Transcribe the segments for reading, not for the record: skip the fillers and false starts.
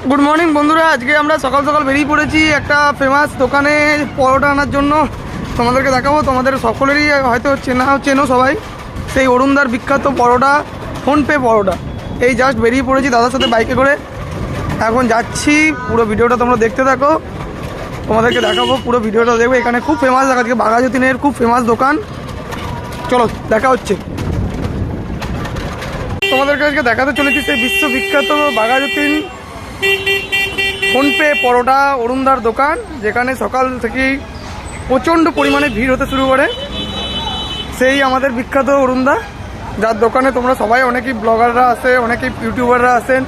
Good morning বন্ধুরা, আজকে আমরা সকাল সকাল বেরিয়ে পড়েছি একটা ফেমাস দোকানে পরোটা আনার জন্য। তোমাদেরকে দেখাবো, তোমাদের সকলেরই হয়তো চেনো সবাই, সেই অরুণদার বিখ্যাত পরোটা, ফোনপে পরোটা। এই জাস্ট বেরিয়ে পড়েছি দাদার সাথে বাইকে করে, এখন যাচ্ছি। পুরো ভিডিওটা তোমরা দেখতে থাকো, তোমাদেরকে দেখাবো, পুরো ভিডিওটা দেখবো। এখানে খুব ফেমাস, আজকে বাঘাযতীনের খুব ফেমাস দোকান। চলো দেখা হচ্ছে। তোমাদেরকে আজকে দেখাতে চলেছি সেই বিশ্ববিখ্যাত বাঘাযতীন ফোনপে পরোটা অরুণদার দোকান, যেখানে সকাল থেকেই প্রচণ্ড পরিমাণে ভিড় হতে শুরু করে। সেই আমাদের বিখ্যাত অরুণদা, যার দোকানে তোমরা সবাই অনেকেই ব্লগাররা আসে, অনেকেই ইউটিউবাররা আসেন।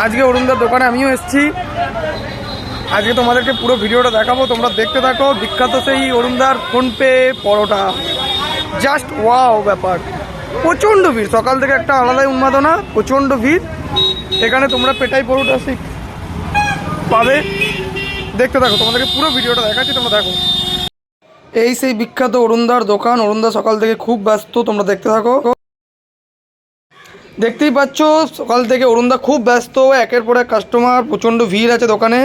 আজকে অরুণদার দোকানে আমিও এসেছি। আজকে তোমাদেরকে পুরো ভিডিওটা দেখাবো, তোমরা দেখতে থাকো। বিখ্যাত সেই অরুণদার ফোনপে পরোটা, জাস্ট ওয়াও ব্যাপার। প্রচণ্ড ভিড়, সকাল থেকে একটা আলাদাই উন্মাদনা, প্রচণ্ড ভিড়। এখানে তোমরা পেটাই পরোটা পাবে, দেখতে থাকো, তোমাদেরকে পুরো ভিডিওটা দেখাচ্ছি, তোমরা দেখো। এই সেই বিখ্যাত অরুণদার দোকান। অরুণদা সকাল থেকে খুব ব্যস্ত, তোমরা দেখতে থাকো। দেখতেই পাচ্ছ সকাল থেকে অরুণদা খুব ব্যস্ত, একের পর এক কাস্টমার, প্রচণ্ড ভিড় আছে দোকানে।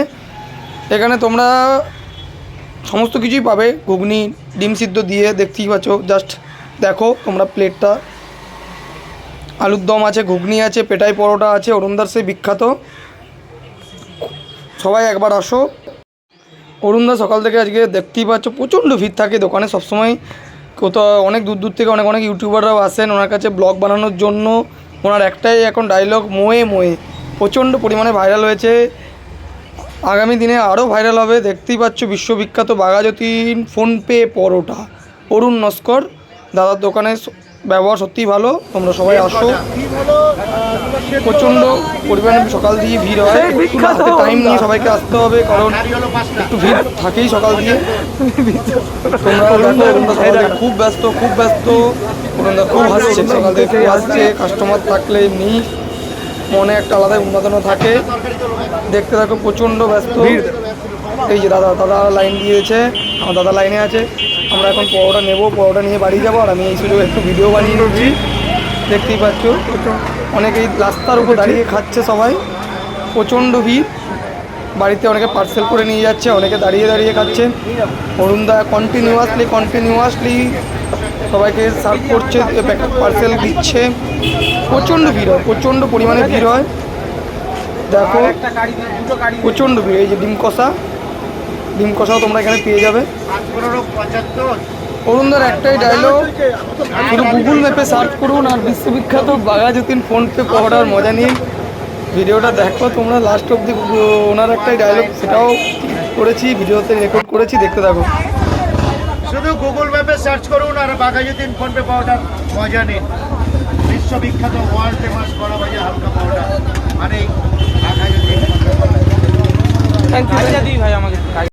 এখানে তোমরা সমস্ত কিছুই পাবে, ঘুগনি, ডিম সিদ্ধ দিয়ে, দেখতেই পাচ্ছ। জাস্ট দেখো তোমরা প্লেটটা, আলুর দম আছে, ঘুগনি আছে, পেটাই পরোটা আছে, অরুণদার সেই বিখ্যাত। সবাই একবার আসো। অরুণদা সকাল থেকে আজকে দেখতেই পাচ্ছ প্রচণ্ড ভিড় থাকে দোকানে সবসময়। কোথাও অনেক দূর দূর থেকে অনেক ইউটিউবাররাও আসেন ওনার কাছে ব্লগ বানানোর জন্য। ওনার একটাই এখন ডায়লগ, মোয়ে মোয়ে, প্রচণ্ড পরিমাণে ভাইরাল হয়েছে, আগামী দিনে আরও ভাইরাল হবে। দেখতেই পাচ্ছ বিশ্ববিখ্যাত বাঘাযতীন ফোনপে পরোটা, অরুণ নস্কর দাদার দোকানে ব্যবহার সত্যিই ভালো। তোমরা সবাই আসো, প্রচণ্ড পরিমাণে সকাল দিয়ে ভিড় হয়, হাতে টাইম নিয়ে সবাইকে আসতে হবে, কারণ একটু ভিড় থাকেই সকাল দিয়ে। তোমরা দেখো অরুণদা সকাল থেকে খুব ব্যস্ত, অরুণদা খুব হাসছে, সকাল থেকে খুব হাসছে। কাস্টমার থাকলে এমনি মনে একটা আলাদা উন্মাদনা থাকে। দেখতে থাকো, প্রচণ্ড ব্যস্ত ভিড়। এই যে দাদা লাইন দিয়েছে, আমার দাদা লাইনে আছে। আমরা এখন পরোটা নেব, পরোটা নিয়ে বাড়ি যাবো। আর আমি এই সুযোগে একটু ভিডিও বানিয়ে নিচ্ছি, দেখতেই পাচ্ছ। অনেকেই রাস্তার উপর দাঁড়িয়ে খাচ্ছে সবাই, প্রচণ্ড ভিড়। বাড়িতে অনেকে পার্সেল করে নিয়ে যাচ্ছে, অনেকে দাঁড়িয়ে দাঁড়িয়ে খাচ্ছে। অরুণদা কন্টিনিউয়াসলি সবাইকে সার্ভ করছে, পার্সেল দিচ্ছে। প্রচণ্ড ভিড় হয়, প্রচণ্ড পরিমাণে ভিড় হয়। দেখো প্রচণ্ড ভিড়। এই যে ডিম কষাও তোমরা এখানে পেয়ে যাবে। অরুণদার একটাই ডায়লগ, শুধু গুগল ম্যাপে সার্চ করুন আর বিশ্ববিখ্যাত বাঘাযতীন ফোনপে পরোটার মজা নিন। ভিডিওটা দেখো তোমরা লাস্ট অবধি। ওনার একটাই ডায়লগ, সেটাও করেছি, ভিডিওতে রেকর্ড করেছি, দেখতে থাকো। শুধু গুগল ম্যাপে সার্চ করুন আর বাঘাযতীন ফোনপে পরোটার মজা নিন। বিশ্ববিখ্যাত ওয়ার্ল্ড ফেমাস বড় ভাজা হালকা পরোটা মানে বাঘাযতীন। থ্যাংক ইউ ভাই আমাকে।